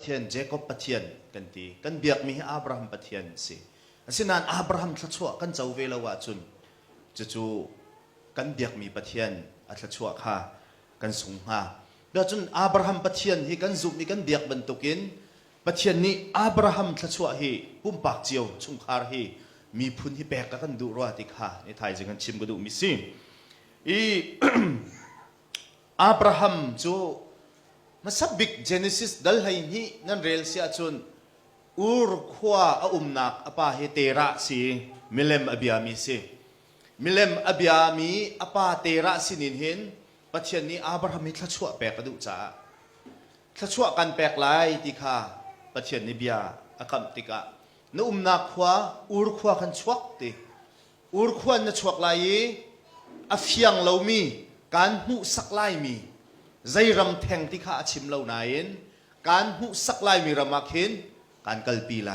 เทียนเจคอบปะเทียนกันตีกันเบียกมีอับราฮัมปะเทียนสิสินานอับราฮัมทัดชัวกันเจ้าเวลาวะจุนจู่กันเบียกมีปะเทียนอัทัดชัวค่ะกันสูงฮะเดี๋ยวจุนอับราฮัมปะเทียนฮีกันซุมีกันเบียกบรรทุกินปะเทียนนี้อับราฮัมทัดชัวฮีปุ่มปากเจียวชุงคาร์ฮีมีพุนที่แบกกันดูรัวติค่ะในไทยจึงกันชิมก็ดูมิสิอับราฮัมจู่มาสับบิกเจเนซิสดัลไฮนี้นั่นเรลเสียจุนอูร์ขวาอุมนักอปาเฮเตระสิมิเลมอบิอามีสิมิเลมอบิอามีอปาเตระสินินเห็นปัจจุบันนี้อับราฮัมมีทัชวะแปลกกระดูจ้าทัชวะกันแปลกหลายติค่ะปัจจุบันนี้เบียอาคัมติกะนอุมนักขวาอูร์ขวากันชวกติอูร์ขวานัชวกหลายอฟยังเหลามีการหูสักไลมีใจรำแทงที่ข้าชิมเหล่านั้นการหูสักไลมีรำมักเห็นการกัลปีไล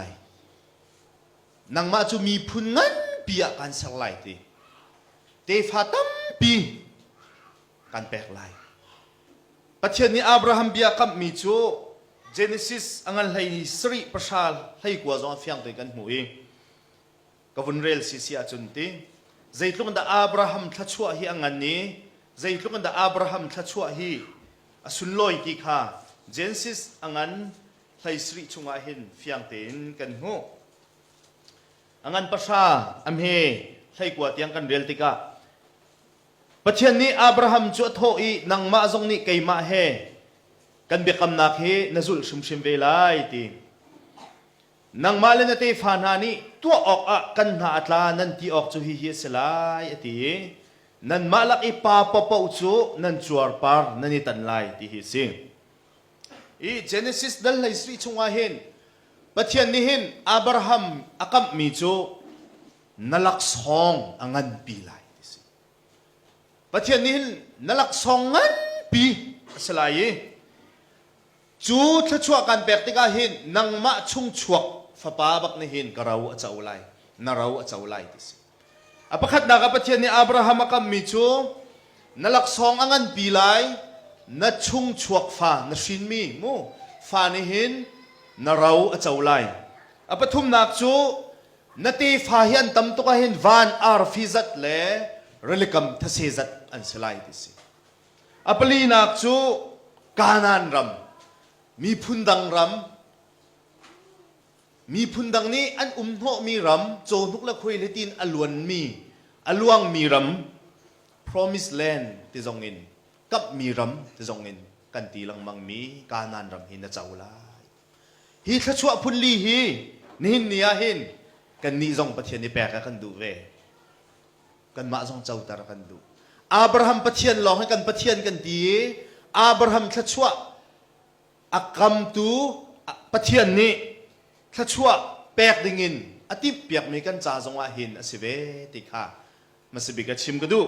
นังมาจูมีพุนงันปียการสักไลตีเตฟาตัมปีการแปลกไลปัจเจนี้อับราฮัมเบียกับมีจูเจเนซิสอังกฤษให้สรีประชาลให้กว่าจงเฟียงตัวกันหูเองกับวันเรลซิเซียจุนตีใจตรงนั้นอับราฮัมทัชวะฮีอังกันนี้ใจตรงนั้นอับราฮัมทัชวะฮีสุนลอยที่ข้าเจนซิสอังกันให้สรีชงอาหินเฟียงเต็นกันหูอังกันประชาอัมเฮให้กว่าเตียงกันเรียลติกาปัจจุบันนี้อับราฮัมจวดโฮอีนังมาจงนี้ไกมาเฮกันเบียกำนักเฮนซุลชุมชิมเวลัยตีนังมาเลนเตฟานานีตัวออกกันหาอัตลานันที่ออกจูฮีเฮสลายตีนันมาลักอีปาปะปะอุจูนันจวร์ปาร์นันนิตันไลที่ฮิซิงอีเจเนซิสดัลไลสรีชงอาเห็นปัจจุบันนี้เห็นอับราฮัมอากัมมีจูนลักซองอังันปีไลที่สิปัจจุบันนี้เห็นนลักซองงันปีสลายจูทัชวกันแปลกติกาเห็นนังมาชุงชวกฟ้าปาบักนี่เห็นกราวเจ้าไลนาราวเจ้าไลที่สิอภิขัดนักปัจเจนี้อับราฮัมอากัมมิจูนลักซองอังันปีไลนัชุงชวกฟ้านชินมีมูฟ้านี่เห็นนาราวเจ้าไลอภิทุมนักจูนตีฟ้าเห็นตั้มตุกเห็นวานอาร์ฟิซัตเล่เรลิกัมทัศซัตอันสไลที่สิอภิลีนักจูกานันรัมมีพุนดังรำมีพุนดังนี้อันโหมีรำโจนุกละคุยเลตินอลวนมีอลวงมีรำ promise land ที่จงอินกับมีรำที่จงอินกันตีลังมังมีการนันรำหินเจ้าลายฮีทัชวะพุนลีฮีนินเนียหินกันนี่จงปะเทียนนี่แปลกันดูเวกันมาจงเจ้าตากันดูอับราฮัมปะเทียนลองให้กันปะเทียนกันตีอับราฮัมทัชวะอักกัมตูปะเทียนนี้ถ้าชั่วแปลกดิ่งินอติเปียกมีกันจ่าจงว่าหินอสิเวติค่ะมาสิบิกชิมก็ดู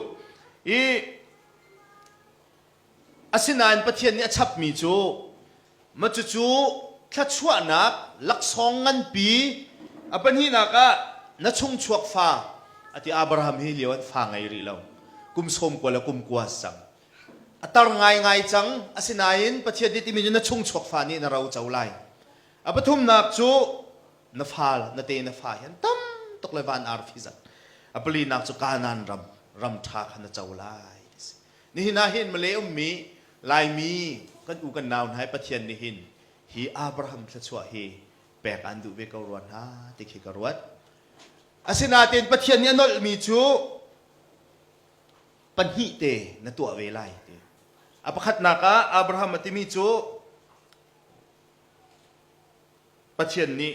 อาศินานปะเทียนนี้ชับมีจูมาจูถ้าชั่วนักลักซองงันปีอปันหินักะนัชงชวกฟ้าอติอับราฮัมฮิเลียวฟ้าไงรีเรากุมสมกว่าแล้วกุมกว่าสังอัตรง่ายจังอาศินายินประเทศดิติมีอยู่นัชงชกฟ้านี่นเราเจ้าไล่อปทุมนักจูนฟาลนเตนฟาเห็นตั้มตกเลวานอาร์ฟิซัตอปลีนักจูกานันรำทักนเจ้าไล่นี่นาเห็นมาเลวมีลายมีกันอูกันนาวให้ประเทศนี่เห็นฮีอับราฮัมชัวฮีแปลกอันดูเวกรวนฮะติขิกรวดอาศินาเตนประเทศนี้นอลมีจูปัญหิเตนตัวเวไลอภิขัดนักอับราฮัมมาติมีจูปัจเจียนนี้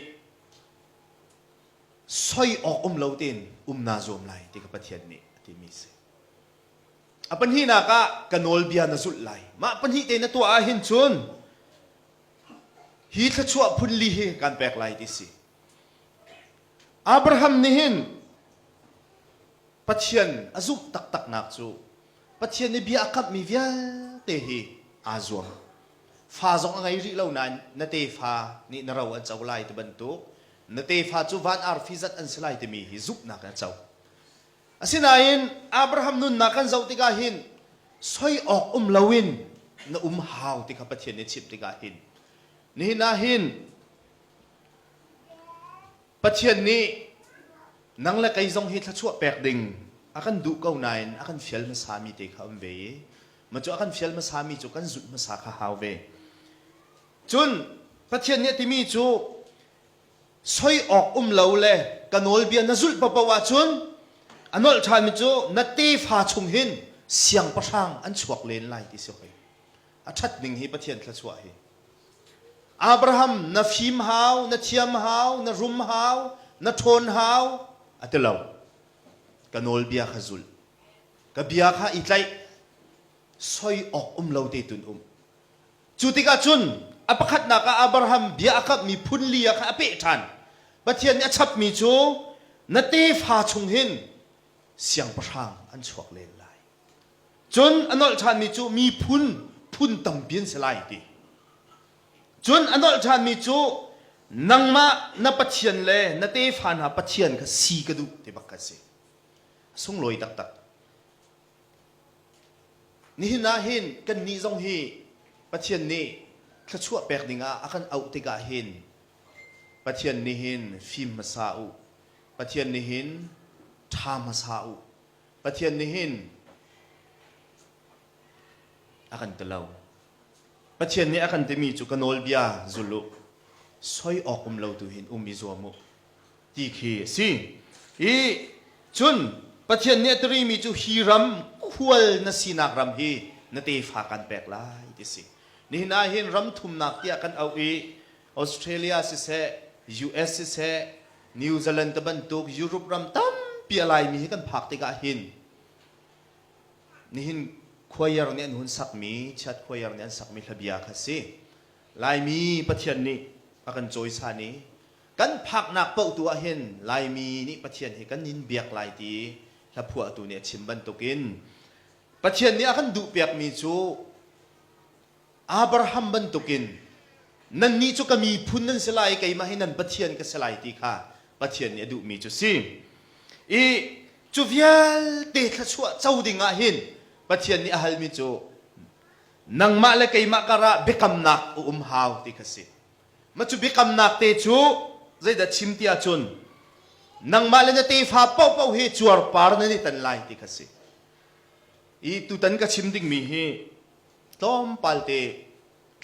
สอยออกเลาตินนาโจมไลที่กับปัจเจียนนี้ที่มีเสอปัญหินักกันโอลเบียนสุดไลมาปัญหิเตนตัวอาหินจุนฮีทัชวะพุนลีเฮกันแปลกไลที่สิอับราฮัมนี่หินปัจเจียนอาซุกตักนักจูปัจเจียนนี้เบียกับมีเวียเตหีอาจวงฟ้าจงอะไรริเล่านั้นนเตฟ้านี่นเราอันเจ้าไล่ตะบันตุนเตฟ้าจูวันอาร์ฟิซัตอันสไลต์มีฮิซุปนักอันเจ้าอาศินายินอับราฮัมนุนนักอันเจ้าติกาหินสอยออกลาวินนฮาวติกาปัจเจียนนี้ชิบติกาหิน นี่นาหินปัจเจียนนี้นังละไกจงฮิตชั่วแปลกดิ่งอากันดูเก้านายอากันเฟียลมาสามีเด็กเขาเวมันจะอากันเฟียลมาสามีจุกันจุดมาสาขาหาวเวจุนปัจเจียนนี้ที่มีจูสอยออกเหลาเลยกันโอลเบียนจุดปะปะวะจุนอันนั้นชามิจูนัดตีฟ้าชงหินเสียงประชังอันชวกเลนไล่ที่สุดเลยอาชัดดิ่งฮิปัจเจียนชั่วเฮอับราฮัมนับฟิมฮาวนับเทียมฮาวนับรุมฮาวนับทนฮาวอัตเลวกันโอลเบียขจุลกับเบียข้าอีกไลสอยออกเหลาเตตุนจุติกาจุนอภัคัดนักอับราฮัมเบียกับมีพุนเลียข้าเปิทันปัจเจียนนี้ชับมีจูนัดตีฟ้าชงหินเสียงประชังอันชวกเลนไล่จนอันนั้นชามีจูมีพุนตั้งเบียนสลายดีจนอันนั้นชามีจูนังมานับปัจเจียนเลยนัดตีฟ้านับปัจเจียนก็สีกระดูที่บักกะเสส่งลอยตักนี่นาหินกันนี่จงฮีปัจเจียนนี้ถ้าชั่วแปลกดิ่งอากันเอาติกาหินปัจเจียนนี้หินฟิมมาซาอุปัจเจียนนี้หินทามาซาอุปัจเจียนนี้หินอากันตะเลาปัจเจียนนี้อากันจะมีจุกันโอลเบียจุลุสอยออกเลาตัวหินมิจวมุตีขีสิอีจุนปัจเจียนนี้ตรีมีจุฮีรัมควลนสีนักรัมฮีนตีฝากันแปลกลายที่สินี่นาหินรัมทุมนักที่อากันเอาอีออสเตรเลียสิเซUS สิเซนิวซีแลนด์ตะบันตุกยุโรปรัมตั้มเปียลายมีให้กันพักติกาหินนี่หินขวายร์เนี่ยหุ่นสักมีชัดขวายร์เนี่ยสักมีทะเบียขัดสิลายมีปัจเจียนนี้อากันโจยสานี้กันพักนักเป้าตัวหินลายมีนี่ปัจเจียนให้กันนินเบียกลายตีถ้าพวกตัวเนี่ยชิมบันตุกินปัจเจียนนี้อากันดูเปียกมีจูอับราฮัมบันตุกินนั่นนี่จูก็มีพุนนั่นสลายไกมาให้นั่นปัจเจียนก็สลายตีค่ะปัจเจียนนี้ดูมีจูสิอีจูเวียลเตะขชัวเจ้าดิ่งหินปัจเจียนนี้อาฮัลมีจูนังมาเลไกมาการะเบคำนักฮาวตีขสิมาจูเบคำนักเตจูใจดัดชิมตีอาจุนนังมาเลนเตฟ้าเป้าเฮจวร์ปาร์นั่นนี่ตันไลตีขสิอีตุตันก็ชิมดิ่งมีฮีต้มปัลเต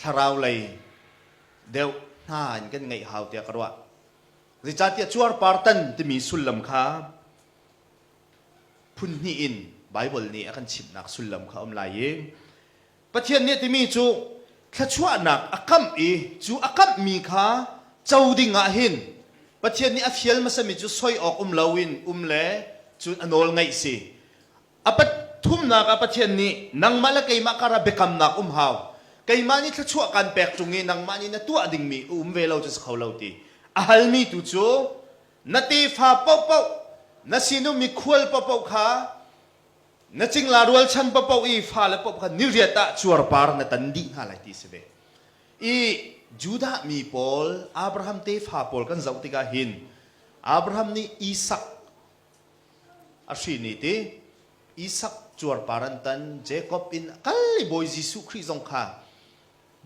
ทาราวเลยเดี๋ยวน่าอันกันไงฮาวเตียกระวะริจาติจวร์ปาร์ตันที่มีสุลลัมข้าพุนนี่อินไบเบิลนี่อากันชิมนักสุลลัมข้าลายปัจเจียนเนี่ยที่มีจูข้าชัวนักอากัมอีจูอากัมมีข้าเจ้าดิ่งหินปัจเจียนนี้อาฟิลมาสมิจูซอยออกลาวินเล่จูอันโอลไงสิอาปัตทุ่มนักอาปัจเจียนนี้นังมาละไกมาการะเบคำนักฮาวไกมานี่ข้าชัวกันแปลกจุงนี้นังมานี่นัตัวดิ่งมีเวลาจะเขาเล่าตีอาฮัลมีตุจูนัตีฟ้าเป้านัสินุมีควลเป้าข้านัจิงลารัวชันเป้าอีฟ้าและเป้าข้านิเรียตาจวร์ปาร์นัตันดีฮาลายตีเสเบอีจูดามีพอลอับราฮัมเตฟ้าพอลกันเจ้าติกาหินอับราฮัมนี่อิสักอาชีนี่เตอิสักจวร์ปารันตันเจคอบอินกัลลิบอยจิสุคริสองข้า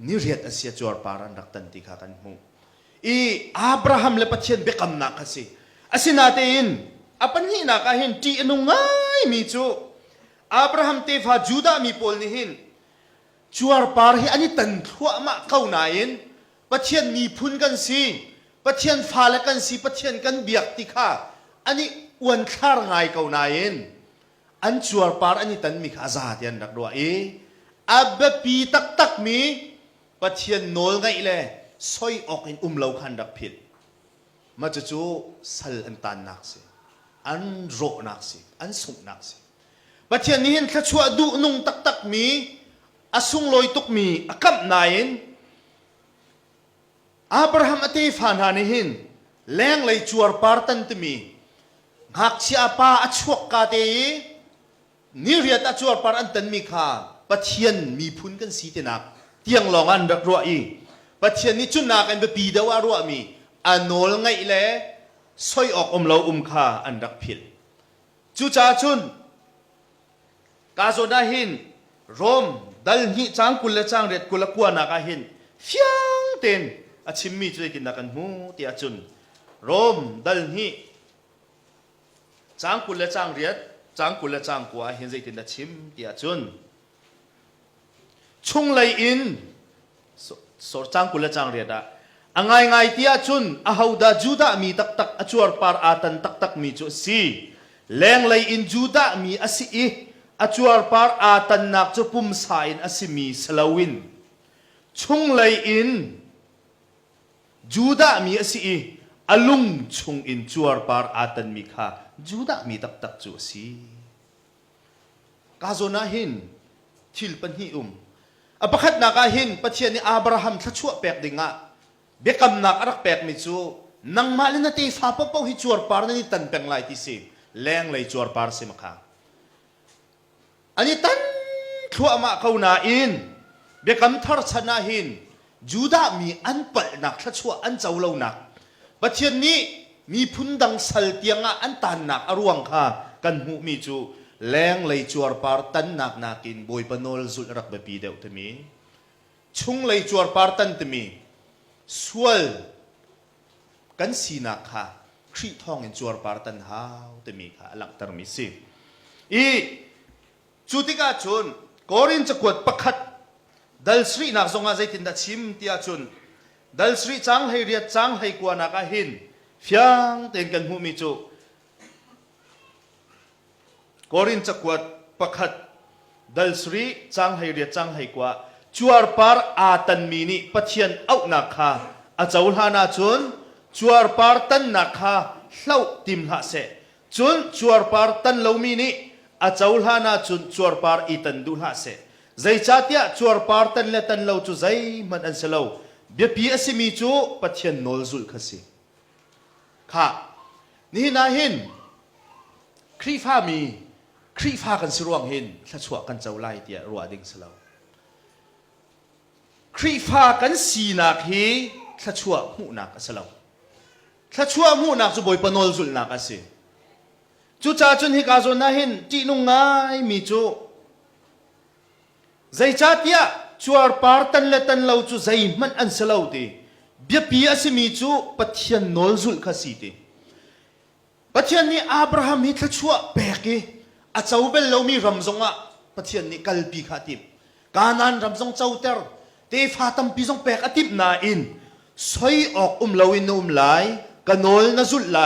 นิเรียตอาเซียจวร์ปารันรักตันติกากันมูอีอับราฮัมเลปัจเจียนเบคำนักสิอาศินาเตอินอาปัญหินักหินที่อนุง่ายมีจูอับราฮัมเตฟ้าจูดามีพอลนี่หินจวร์ปาร์ฮีอันนี้ตันทั่วมาเข้าไหนปัจเจียนมีพุนกันสิปัจเจียนฟ้าและกันสิปัจเจียนกันเบียกติข้าอันนี้อ้วนคาร์ไงเข้าไหนอันจวร์ปาร์อันนี้ตันมีข้าซาเตียนรักด้วยอับปีตักมีปัจเจียนโนลไงเลยซอยออกอินเล่าขันดักผิดมาจูสัลอันตันนักสิอันโรนักสิอันสุกนักสิปัจเจียนนี้เห็นข้าชัวดูนุ่งตักมีอาสุงลอยตุกมีอากับนายนอับราฮัมอติฟานหานี่หินแรงเลยจวร์ปาร์ตันตมีหักเสียป้าอชวกกาเตนิเรียตอจวร์ปาร์อันตันมีข้าปัจเจียนมีพุนกันสีเตนักเตียงลองอันรักรัวอีปัจเจียนนี้จุนนักอันเบปีดาวารัวมีอันโนลไงเล่ซอยออกเราข้าอันรักพิลจูจ่าจุนกาโซดาหินโรมดัลหิจางกุลจางเร็ดกุลกัวนักหิน เฟียงเต็นอาชิมมีจุดกินนักันหูที่อาจุนโรมดัลฮีจางกุลและจางเรียดจางกุลและจางกัวเห็นใจตินอาชิมที่อาจุนชุงไลอินสอจางกุลและจางเรียดอะไงที่อาจุนอาฮาวดาจูดามีตักตักอจวรปาร์อาตันตักตักมีจุสีแรงไลอินจูดามีอาศิอีอจวรปาร์อาตันนักจุปุ่มสายอาศิมีสลาวินชุงไลอินจูดามีอาศิอีอลุงชุงอินจวรปาร์อาตันมีค่ะจูดามีตักตักจุสีกาโซนาหินทิลปันฮิอปะขัดนักหินปัจเจียนอับราฮัมทัชวะเปกดิงะเบกำนักรักเปกมิจูนังมาลินาตีฟ้าปะเป้าฮิจวรปาร์นี่ตันเป็งไลที่สิแรงเลยจวรปาร์สิมค่ะอันนี้ตันขัวมาเขานาอินเบกำทาร์ชนะหินจูดามีอันเปิลนักทัชวะอันเจ้าเล่านักปัจเจียนนี้มีพุนดังสัลเตียงอันตันนักอรวงค่ะกันหูมิจูแรงเลยจวรปาร์ตันนักนักินบอยปนอลสุดรักเบปีเดียวทมีชุงเลยจวรปาร์ตันทมีสวลกันสีนักค่ะครีทองอินจวรปาร์ตันฮาวทมีค่ะหลักตรมิสิอีจุติกาจุนกอรินจะกวดปักขัดดัลสรีนักทรงอาใจตินดัชิมที่อาจุนดัลสรีจังให้เรียดจังให้กวนักหินเฟียงเต็งกันหูมิจูกอรินจะกวดปักขัดดัลสรีจังให้เรียดจังให้กว่าจวรปาร์อาตันมีนี่ปัจเจียนเอานักค่ะอาจารย์ฮานาจุนจวรปาร์ตันนักค่ะเล่าติมหาเสจุนจวรปาร์ตันเล่ามีนี่อาจารย์ฮานาจุนจวรปาร์อีตันดูหาเสใจจัดยาจวรปาร์ตันเลตันเล่าจูใจมันอันเสลาเบียพีอสิมีจูปัจเจียนนอลซุลขสิค่ะนี่นาหินครีฟ้ามีครีฟ้ากันสรวงหินถ้าชัวกันเจ้าไล่เดียรัวดิ่งเสลาครีฟ้ากันสีนักฮีถ้าชัวหูนักเสลาถ้าชัวหูนักจะบอยปนอลซุลนักสิจูจ่าจุนฮิกาโซนาหินจีนุงไงมีจูใจจัดยาจวรปาร์ตันเลตันเล่าจูใจมันอันเสลาดีเบียพีอสิมีจูปัจเจียนนอลซุลขสิดีปัจเจียนนี้อับราฮัมฮิทัชวะเบกีอาเจ้าเบลเรามีรำซงอ่ะปัจเจียนนี้กัลปีขาติบการนั้นรำซงเจ้าเตอร์เตฟาตัมปีซงเบกอาติบนาอินสอยออกลาวินไลกันนอลนาซุลไล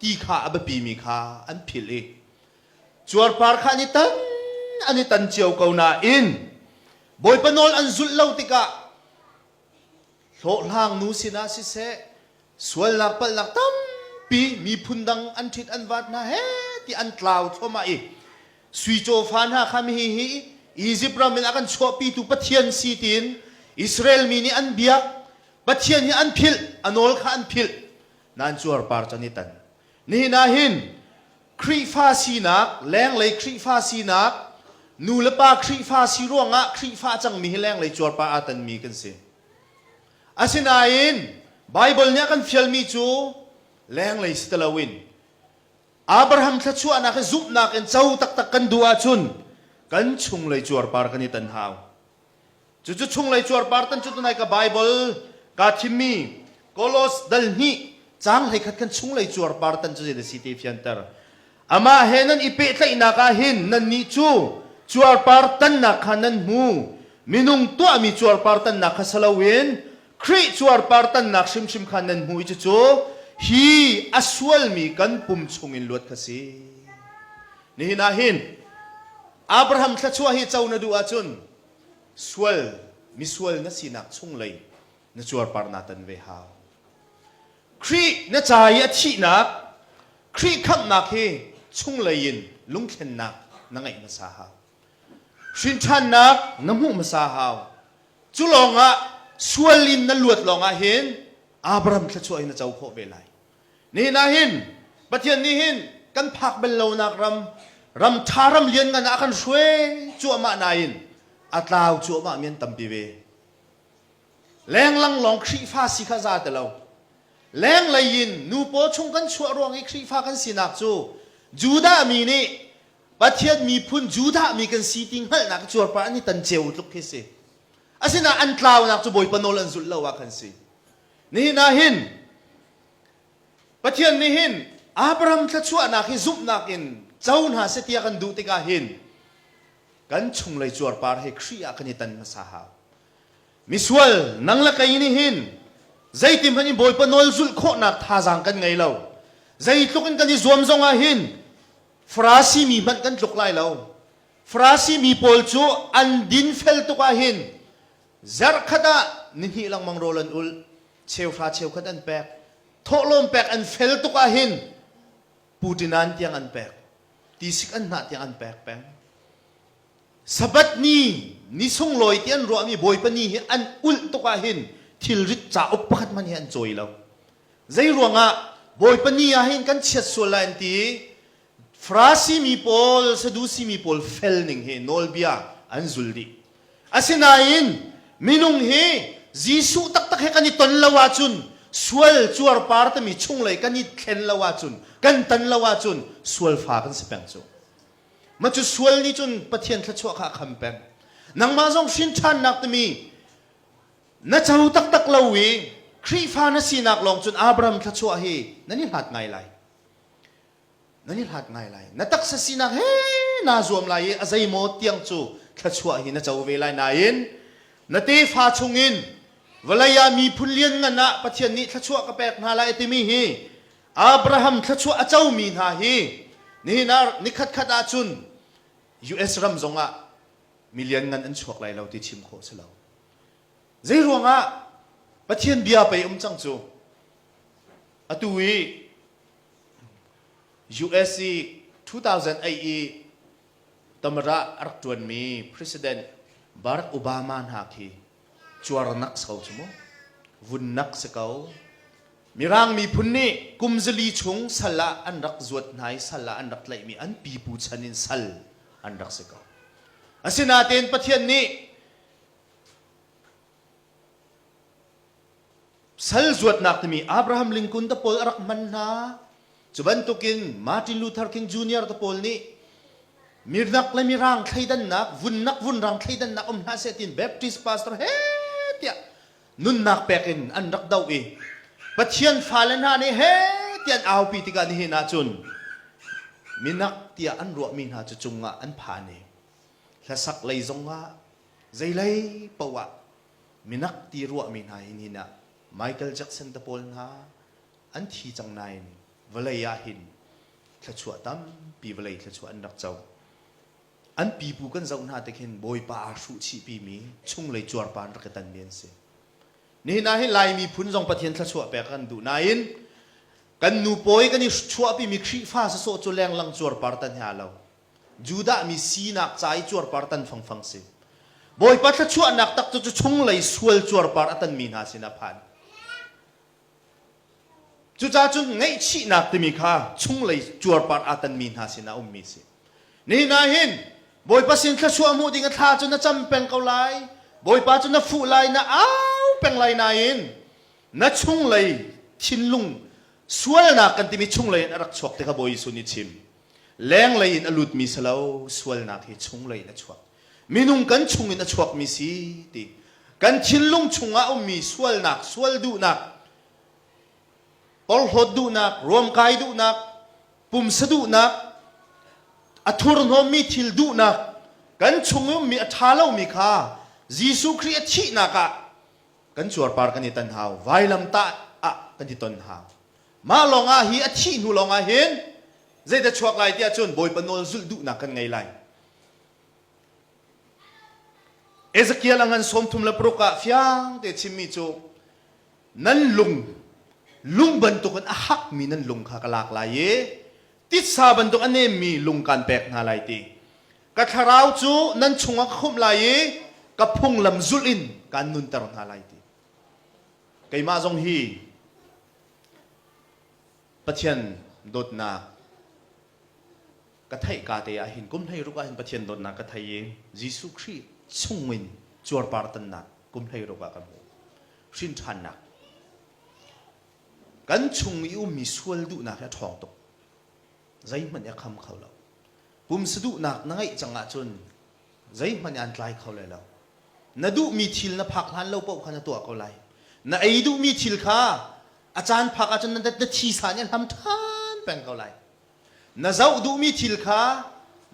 ตีขาอับปีมีขาอันพิลีจวรปาร์ขานิตันอันนี้ตันเจียวเกานาอินบอยปนอลอันซุลเลาติกะโลลางนูสินาสิเสสวลลักปัลลักตัมปีมีพุนดังอันทิดอันวัดนะเฮที่อันกล่าวทมาอีสวีโจฟานฮะคำฮีอียิปต์รามินอากันชวปีตุปัทเทียนซีตินอิสราเอลมีนี่อันเบียกปัทเทียนนี่อันพิลอันอลข้าอันพิลนั่นจวรปาร์จนิตันนี่นาหินครีฟาซีนักแรงเลยครีฟาซีนักนูเลปาครีฟาซีร่วงอ่ะครีฟาจังมีแรงเลยจวรปาอาตันมีกันสิอาศินาอินไบเบิลเนี่ยกันฟิลมีจูแรงเลยสเตลวินอับราฮัมทัชวะนักซุบนักเอ็นเจ้าตักตักกันดูอาจุนกันชุงเลยจวรปาร์กันนี่ตันหาวจุชุงเลยจวรปาร์ตันจุดไหนกับไบเบิลกาทิมีโคลอสดัลนี่จังให้ขัดกันชุงเลยจวรปาร์ตันจุดเดซิตี้ฟิอันเตอร์อามาเฮนันอีเปตเลยนักหินนันนิจูจวรปาร์ตันนักนันหูมินุงตัวมีจวรปาร์ตันนักสลาวินครีจวรปาร์ตันนักชิมขันนันหูอิจูฮีอัสวลมีกันปุ่มชงอินลวดขสินี่นาหินอับราฮัมทัชวะฮีเจ้านาดูอาจุนสวลมิสวลนัสินักชงเลยนัจวรปาร์นาตันเวฮาวครีนัจายชีนักครีขับนักเฮชงเลยยินลุงเข็นนักนังไงมาสาฮาวชินชันนักน้ำหูมาสาฮาวจุลองะสวลินนัลวดลองะเห็นอับราฮัมทัชวะฮีนัเจ้าโคเวลัยนี่นาหินปัจเจียนนี่หินกันพักเป็นเหล่านักรำทารำเลียนกันอากันช่วยจั่วมานายินอัตลาวจั่วมาเมียนตัมปีเวแรงลังลองครีฟ้าสิข้าซาแต่เราแรงเลยยินนูโปชงกันชัวรวงไอ้ครีฟ้ากันสินักจูดามีนี่ปัจเจียนมีพุนจูดามีกันสีติงให้นักจั่วปานี่ตันเจียวลุกขึ้นสิ asina an tlaw nak chu boy panol an zul lawa kan si ni na hin pathian ni hin Abraham thlachua nak hi zup nakin chaun ha setia kan du tika hin kan chung lai chuar par he khria kan tan na sa ha miswal nang la kai ni hin zaitim hani boy panol zul kho nak tha jang kan ngai lo zai tlukin kan ni zuam zonga hin frasi mi man kan tluk lai lo frasi mi pol chu an din fel tu ka hin zar khada ni hi lang mang rolan ul cheu fra cheu khadan pek tholom pek an fel tu ka hin putinan tiang an pek tisik an na tiang an pek pek sabat ni sung loi tian ro mi boy pani hi an ul tu ka hin thil rit cha op pakhat man hi an choi lo zai ruanga boy pani a hin kan chet solan ti frasi mi pol sedusi mi pol fel ning he nolbia an zuldi asinain minung he jisu tak tak he kani ton lawa chun sual chuar par ta mi chung lai kani thlen lawa chun kan tan lawa chun sual fa kan sepeng chu ma chu sual ni chun pathian thla chua kha kham peng nang ma jong shin than nak ta mi na chau tak tak lawi khri fa na sinak long chun Abraham thla chua hi nani hat ngai lai nani hat ngai lai na tak sa sinak he na zuam lai azai mo tiang chu thla chua hi na chau ve lai na in na te fa chungin walaya mi phunlian nga na pathian ni thla chua ka pek na lai ti mi hi Abraham thla chua a chau mi na hi ni na ni khat khat a chun US ram zonga million ngan an chuak lai lo ti chim kho se lo zai ruanga pathian bia pai chang chu atui USC 2008 tamara artuan mi President Barack Obama na ki chuar nak sau chumo vun nak sekau mirang mi phunni kumzali chung sala an rak zuat nai sala an rak lai mi an pi pu chanin sal an rak sekau asina ten pathian ni sal zuat nak mi Abraham Lincoln ta pol arak man na chuban tukin Martin Luther King Jr. ta pol ni mirnak la mirang thaidan nak vun rang thaidan nak na setin Baptist pastor he tia nun nak pekin an rak daw e pathian falan ha ni he tian aw pi tika ni na chun minak tia an ro min ha chu chunga an pha ni la sak lai zonga zai lai pawa minak ti ro min ha ni na Michael Jackson ta pol na an thi chang nai ni valaya hin thla chua tam pi valai thla chua an rak chau an pi pu kan zau na te khin boy pa su chi pi mi chung lai chuar pan rak tan mien se ni na hi lai mi phun jong pathian thla chua pe kan du na in kan nu poi kan ni chua pi mi khri fa sa so chu leng lang chuar par tan ha lo juda mi si nak chai chuar par tan phang phang se boy pa thla chua nak tak chu chung lai sual chuar par atan mi na sina phan chu cha chu ngai chi nak ti mi kha chung lai chuar par atan mi na sina mi se ni na hin boy pa sin thla chua mu ding a tha chu na cham peng kau lai boy pa chu na fu lai na au peng lai na in na chung lai thin lung sual na kan ti mi chung lai arak chok te kha boy su ni chim leng lai in alut mi salo sual na khi chung lai na chok minung kan chung in a chok mi si ti kan thin lung chunga mi sual nak sual du nak pol hod du nak rom kai du nak pum sa du nak athur no mi thil du nak kan chung mi athalo mi kha Jisu Christ thi na ka kan chuar par kan tan haw vailam ta a kan ti ton haw ma longa hi a thi nu longa hen zai da chuak lai tia chun boy panol zul du na kan ngai lai Ezekiel angan som thum la proka fiang te chimmi chu nan lung ban to kan a hak mi nan lung kha kalak lai ye tit sa ban to ane mi lung kan pek na lai ti ka tharau chu nan chunga khum lai ye ka phung lam zul in kan nun tar na lai ti kai ma jong hi pathian dot na ka thai ka te a hin kum thai ru ka hin pathian dot na ka thai ye Jisu Christ chungin chuar par tan na kum thai ru ka ka mu shin than na kan chung yu mi sual du na ka thong tok zai man ya kham khaw lo pum su du nak na ngai changa chun zai man an tlai khaw le lo na du mi thil na phak han lo po khana to ko lai na ei du mi thil kha achan phak achan na thi sa nyan ham than peng ko lai na zau du mi thil kha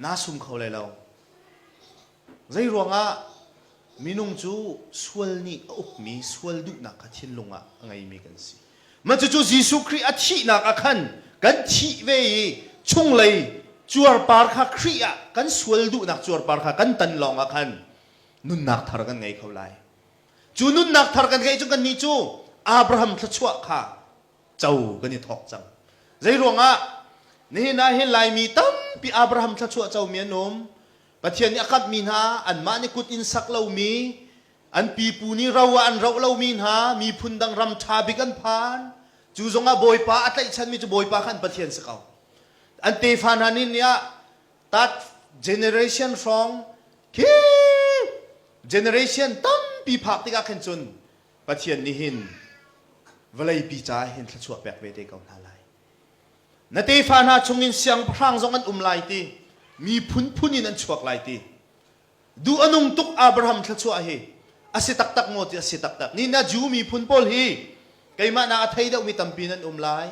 na sum kho lai lo zai ronga minung chu swal ni up mi swal du na kha thin lunga ngai mi kan si ma chu chu jisu khri a thi na ka khan kan thi ve chung lei chuar par kha khri a kan swal du nak chuar par kha kan tan long a khan nun nak thar kan ngai kho lai chu nun nak thar kan ngai chu kan ni chu abraham thla chua kha chau kan ni thok chang zai ronga ni na he lai mi tam pi abraham thla chua chau mi anom pathian ni akat min ha an ma ni kut in sak lo mi an pi pu ni rawa an raw lo min ha mi phundang ram tha bi kan phan chu zonga boy pa atlai chan mi chu boy pa khan pathian sakau an te phan hanin ya that generation from ki generation tam pi phak ti ka khen chun pathian ni hin valai pi cha hin thla chua pek ve te kaun ha lai na te phan ha chungin siang phrang zong an lai ti mi phun phunin an chuak lai ti du anung tuk abraham thla chua hi ase tak tak mo ti ase tak tak ni na ju mi phun pol hi kaima na athai da mi tampin an lai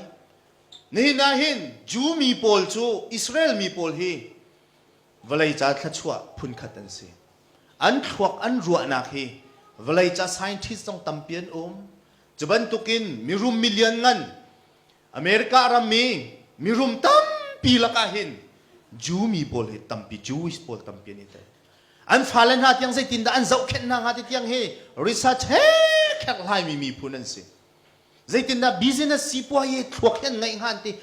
ni na hin ju mi pol chu israel mi pol hi valai cha thla chua phun khat an si an thuak an ruwa na hi valai cha scientist tong tampian chuban tukin mirum million ngan america ram mirum tam pi laka hin ju mi pol hi tampi jewish pol tampian ite an phalen ha tiang sai tinda an zau khen na ha ti tiang he research he khak lai mi phunan si zai tinda business si po ye thuak hen ngai han ti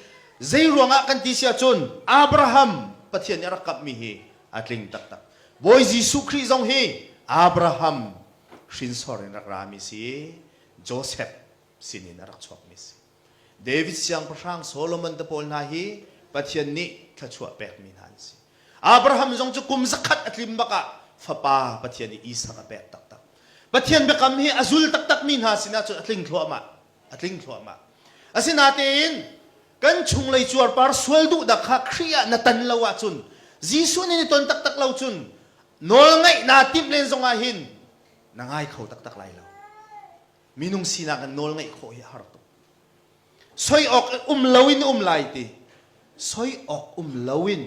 zai ruanga kan ti sia chun abraham pathian ara kap mi hi atling tak tak boy jisu khri zong he abraham shin soren rak rami si joseph sinin rak chok mi si david siang prasang solomon de pol na hi pathian ni thachua pek min han si abraham zong chu kum zakhat atlim baka fapa pathian ni isa ka pek tak tak pathian be kam hi azul tak tak min ha sina chu atling thlo ma asinatin kan chung lei chuar par sweldu da kha khria na tan lawa chun jisu ni ton tak tak lau chun nol ngai na tip len zonga hin na ngai khau tak tak lai lo minung sina kan nol ngai kho hi har to soi ok lawin lai ti soi ok lawin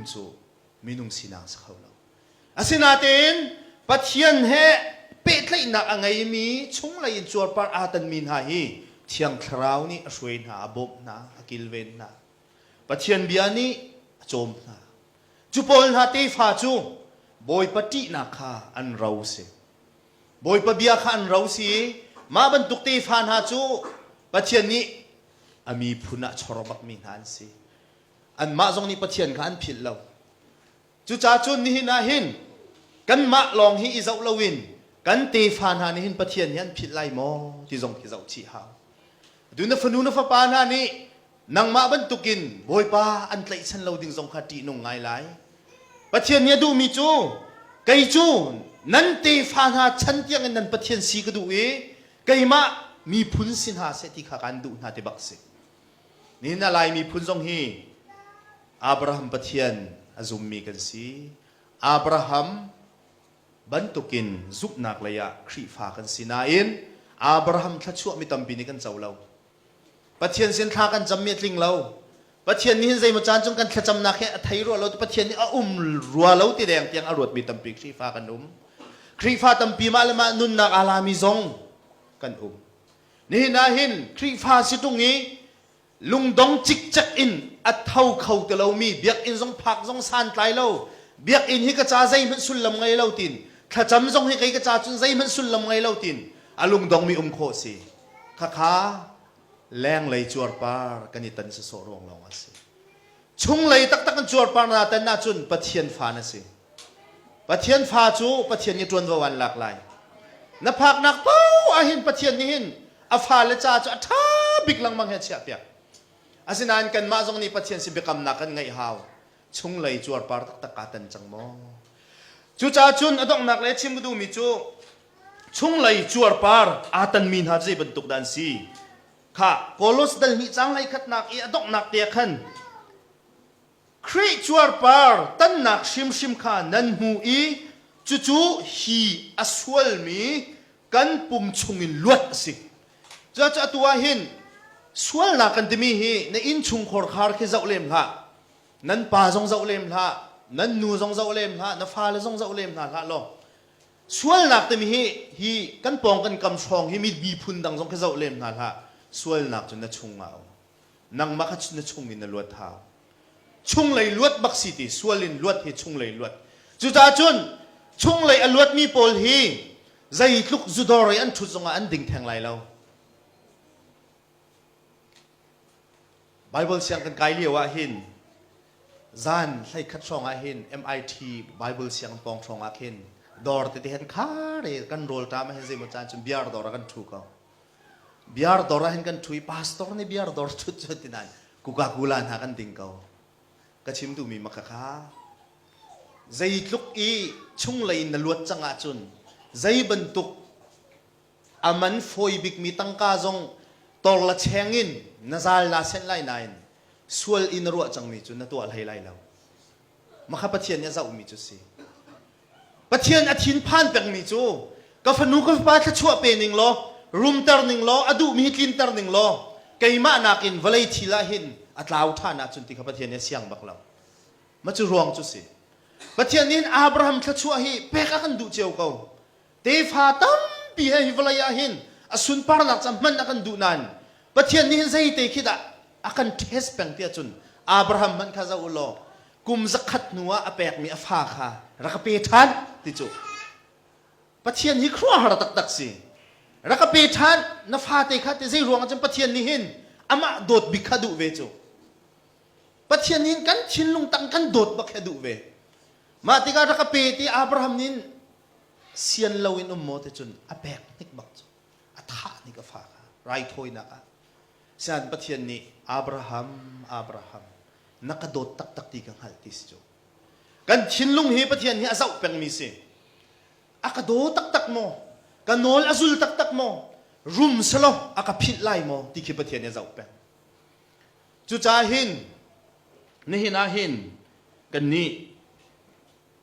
chu minung sinang sa khawlo asinatin pathian he petlai na angai mi chung lai chuar par atan min ha hi thiang thrau ni aswein ha abob na akilven na pathian biani chom na chupol na te fa chu boy pati na kha an rau se boy pa bia kha an rau si ma ban tuk te fan ha chu pathian ni ami phuna chorobak min han si an ma zong ni pathian kha an phil lo chu cha chun ni na hin kan ma long hi izau lowin kan te fan ha ni hin pathian hian phil lai mo ti zong ki zau chi ha du na fanu na fa pa na ni nang ma ban tukin boy pa an tlai chan lo ding zong kha ti nong ngai lai pathian ni du mi chu kai chu nan te fan ha chan tiang nan pathian si ka du kai ma mi phun sin ha se ti kha kan du na te bak se ni na lai mi phun zong hi abraham pathian azum mi kan si abraham ban tukin zup nak laya khri fa kan sinain abraham thachu mi tampi ni kan chawlo pathian sin tha kan jam mi tling lo pathian ni hin zai ma chan chung kan thacham na khe thai ro lo pathian ni ruwa lo ti deng tiang arot mi tampi khri fa kan khri fa tampi ma lama nun nak alami zong kan ni na hin khri fa situng ni lungdong chik chak in at thau khau te lo mi biak in zong phak zong san tlai lo biak in hi ka cha zai man sul lam ngai lo tin thacham zong hi kai ka cha chun zai man sul lam ngai lo tin alungdong mi kho si kha leng lei chuar par kanitan sa sorong long ase chung lei tak tak kan chuar par na tan na chun pathian fa na si pathian fa chu pathian ni tuan wan lak lai na phak nak pau a hin pathian ni hin a fa le cha chu atha bik lang mang he chia pya asinan kan ma zong ni pathian si bikam na kan ngai haw chung lei chuar par tak tak ka tan chang mo chu cha chun adong nak le chim du mi chu chung lei chuar par atan min ha ji ban tuk dan si kha kolos dal ni chang lai khat nak i adok nak te khan khri chuar par tan nak shim shim kha nan hu i จู่ฮีอสวลมีกันปุ่มชงอินลวดสิจะตัวหินสวลนักกันที่มีฮีในอินชุงขอร์คาร์คิเจ้าเล่มละนั้นป่าจงเจ้าเล่มละนั้นนูจงเจ้าเล่มละนั้นฟ้าเลยจงเจ้าเล่มละละลอสวลนักที่มีฮีกันปองกันกำชองฮีมีบีพุนดังจงคิเจ้าเล่มละละสวลนักจนนั้นชงเอานังมักจนนั้นชงอินลวดเท้าชงเลยลวดบักสิติสวลินลวดฮีชงเลยลวดจู่จ้าจุนชงเลยอลวดมีโพลฮีใจลุกจุดอรอันชุดจงอันดิ่งแทงไหลเราไบเบิลเสียงกันไกลเลียวว่าหินจานใส่คัดช่องอาหิน MIT ไบเบิลเสียงปองช่องอาหินดอร์ติเห็นข้าเรกันโรลตามให้สิมันจานจนบิอาร์ดอร์กันทุกเขาบิอาร์ดอร์เห็นกันทุยพาสตอร์นี่บิอาร์ดอร์ชุดชุดที่นั่นกูกากูลานหากันดิ่งเขาก็ชิมดูมีมักข้าใจลุกอีชุ่งเลยนลวดจังอาจุนใจบรรทุกอามันฟอยบิกมีตั้งกาจงตอละเชงินนาซาลนาเซนไลนายนสวลอินรัวจังมีจุนนตัวอะไรไล่เรามาข้าปะเทียนเนี่ยจะอุมิจุสิปะเทียนอาทินพานเป็งมีจูก็ฟนุก็ปาขชั่วเป็นหนึ่งล้อรุมเตอร์หนึ่งล้ออดูมีกินเตอร์หนึ่งล้อไกมานักินวลัยทีละหินอัตลาวท่านาจุนติข้าปะเทียนเนี่ยเสียงบักเรามาจูรวงจุสิปะเทียนนี้อับราฮัมขชั่วฮีเปกกันดูเจ้าเขาเทฟาตัมปีให้วลัยหินอสุนปาร์นักจำมันนักันดูนันปะเทียนนี้ใจเตคิดะอากันเทสเป็งเตียจุนอับราฮัมมันข้าจะอุโลกุมสักขัดนัวอเปกมีอฟาค่ะรักเปทันติจูปะเทียนนี้ครัวหาตักตักสิรักเปทันนฟาเตคัดเตใจรวงจำปะเทียนนี้หินอามาโดดบิกขดูเวจูปะเทียนนี้กันชินลุงตังกันโดดบักขดูเวมาติการรักเปตีอับราฮัมนี้เสียนลาวินอุมโมเตจุนอเปกนิกบักจูอัฐานิกฟ้าไรทอยนักเสียนปะเทียนนี้อับราฮัมนักโดดตักตักตีกันหัลติสจูกันชินลุงเฮปะเทียนนี้อาศัยเป็นมีสิอากาโดตักตักโมกันโนลอาซุลตักตักโมรุมสโลอากาพิดไลโมที่คิปะเทียนนี้อาศัยเป็นจูจ้าหินนี่หินาหินกันนี้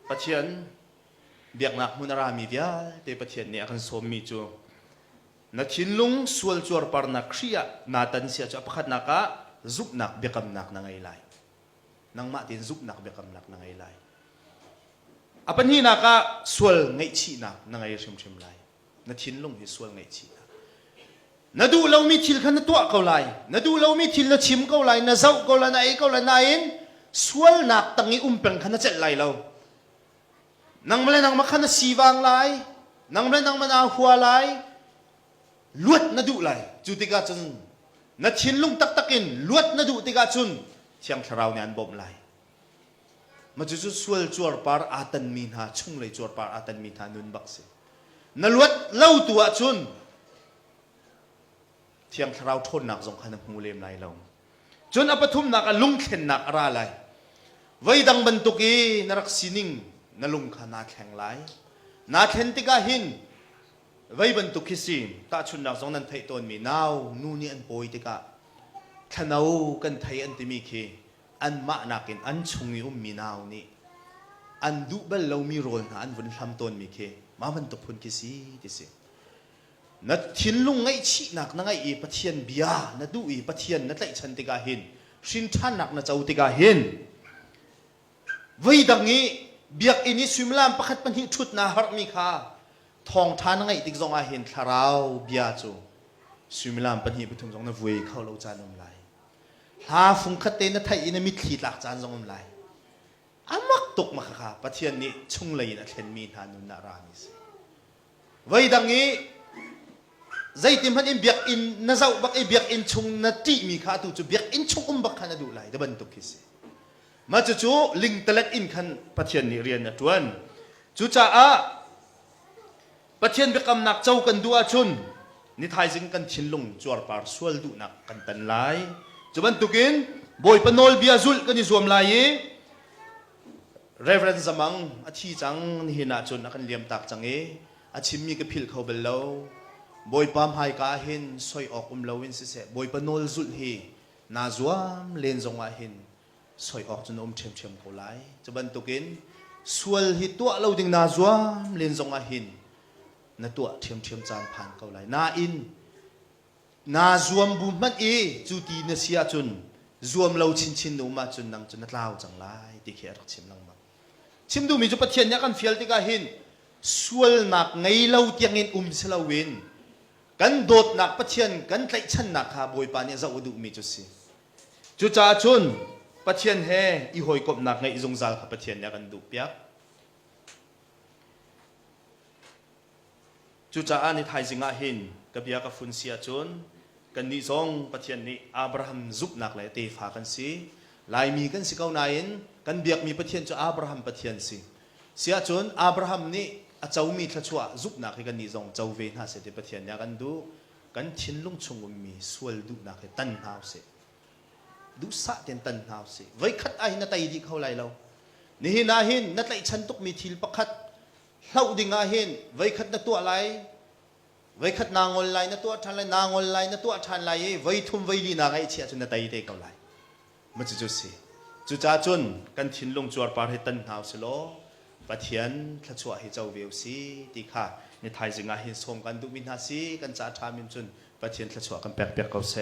ปะเทียนเบียกนักมุนารามีเดียเตปะเทียนนี้อากันสมมีจูนักชินลุงสวลจวร์ปาร์นักเชียนาตันเสียจะประคัดนักซุบนักเบียกนักนังไงไลนังมาตินซุบนักเบียกนักนังไงไลอปันนี้นักสวลไงชีนักนังไงชิมไลนักชินลุงฮิสวลไงชีนักนัดูเรามีทิลขันตัวเขาไลนัดูเรามีทิลชิมเขาไลนัเจ้าเขาไลนายเขาไลนายนสวลนักตั้งอีเป็นขันเจ็ดไลเรานังมาเลยนังมาขันสีวางไลนังมาเลยนังมานาหัวไลลวดนดูไลจุติกาจุนนัดชินลุงตักตักินลวดนดูติกาจุนเชียงคราวเนี่ยอันบ่มไลมาจุดสวลจวร์ปาร์อาตันมีนาชุ่งเลยจวร์ปาร์อาตันมีนานุนบักสินลวดเล่าตัวจุนเชียงคราวทนหนักสงขนาดหูเลมไลเราจนอปทุมหนักลุงเข็นหนักอะไรไลไว้ดังบรรทุกีนรักสินิงนลุงขานาแข็งไลนาเข็นติกาหินไว้บรรทุกคิสิตาชุนนักสงนั้นไทยตนมีนาวนู่นนี่อันโปยติกะขนาวกันไทยอันติมีเคอันมานักินอันชงยุมมีนาวนี่อันดูเบลเรามีโรลนะอันวันทำตนมีเคมาบรรทุกพุนคิสิติสินัดทิ้นลุงไงชีนักนั่งไงอีปะเทียนเบียนัดดูอีปะเทียนนัดไล่ชันติกาหินชินท่านนักนัดเจ้าติกาหินไว้ดังนี้เบียกอินิสุมลามประคัดปัญหิชุดนาฮาร์มีคาทองทานไงติกจงอาเห็นคาราวเบียจูสุมิลามปัญหิปทุมจงนเวเข้าเราจานอมไลหาฟุงคัดเตนไทยอินมิขีดหลักจานจงอมไลอามักตกมาค่ะปะเทียนนี้ชุ่งเลยนะเทนมีทานุนารามิสไว้ดังนี้ใจติมพันอินเบียกอินนาเจ้าบักอินเบียกอินชุ่งนาตีมีค่าตูจูเบียกอินชุ่งบักขันดูไลดับบันตุกิสมาจู่ลิงตะเล็กอินขันปะเทียนนี้เรียนนะทวนจู่จ้าปะเทียนเบกำนักเจ้ากันดูอาชุนนิทายสิงกันชินลงจวร์ปาร์สวลดูนักกันตันไลจุบันตุกินบอยปนอลเบียซุลกันนิสวมไลเรเฟรนซ์มังอาชีจังนี่นาชุนนักกันเลี้ยมตักจังอาชิมมีกระพิลเขาเบลเลวบอยปามไฮกาหินซอยออกเลวินสิเสบอยปนอลซุลฮีนาจวมเลนจงอาหินซอยออกจนเชมเขาไลจุบันตุกิน ส่วนหิตัวเราดิ่งนาจัวเล่นทรงอาหินนาตัวเทียมจานผ่านเขาไหลนาอินนาจวมบุมันจูตีนเสียจุนจวมเราชินนูมาจุนนังจุนนัดลาวจังไรที่เขียนชิมลังมาชิมดูมีจุปะเทียนยักกันเฟียลที่กาหินส่วนหนักไงเราเตียงเงินเสลาวินกันโดดหนักปะเทียนกันไตชันหนักฮาบอยปานเนี่ยจะอุดุมีจุสิจุจ่าจุนปะเทียนเฮอีหอยกบหนักไงอีจงจัลขับปะเทียนยักกันดูเปียกจุจ่าอันนี้ไทยสิงาหินกับยากับฟุนเสียจุนกันนี่ซองปะเทียนนี้อับราฮัมซุบหนักเลยเตฟ้ากันสิลายมีกันสิเก้านายินกันเบียกมีปะเทียนจุอับราฮัมปะเทียนสิเสียจุนอับราฮัมนี่อาเจ้ามีทัชวะซุบหนักให้กันนี่ซองเจ้าเวนหาเสด็จปะเทียนยักกันดูกันชินลุงชงมีสวลดูหนักให้ตันหาวเสดูสะเต็นตันหาวเสไว้คัดไอ้นาไตดีเขาไรเรานี่หินาหินนัดไลฉันตุกมีทิลประคัดเล่าดิ่งอาหินไว้คัดนัตัวไรไว้คัดนางออนไลน์นัตัวทันไรนางออนไลน์นัตัวทันไรไว้ทุ่มไว้ลีนางไอเชียจนนาไตเตเขาไรมันจะจุสิจุจ้าจุนกันชินลุงจวดปาร์ให้ตันหาวเสโลปะเทียนทัชวะให้เจ้าเวลซีตีค่ะในไทยจึงอาหินส่งกันดูมินหาซีกันจ้าทามินจุนปะเทียนทัชวะกันแปลกเขาเส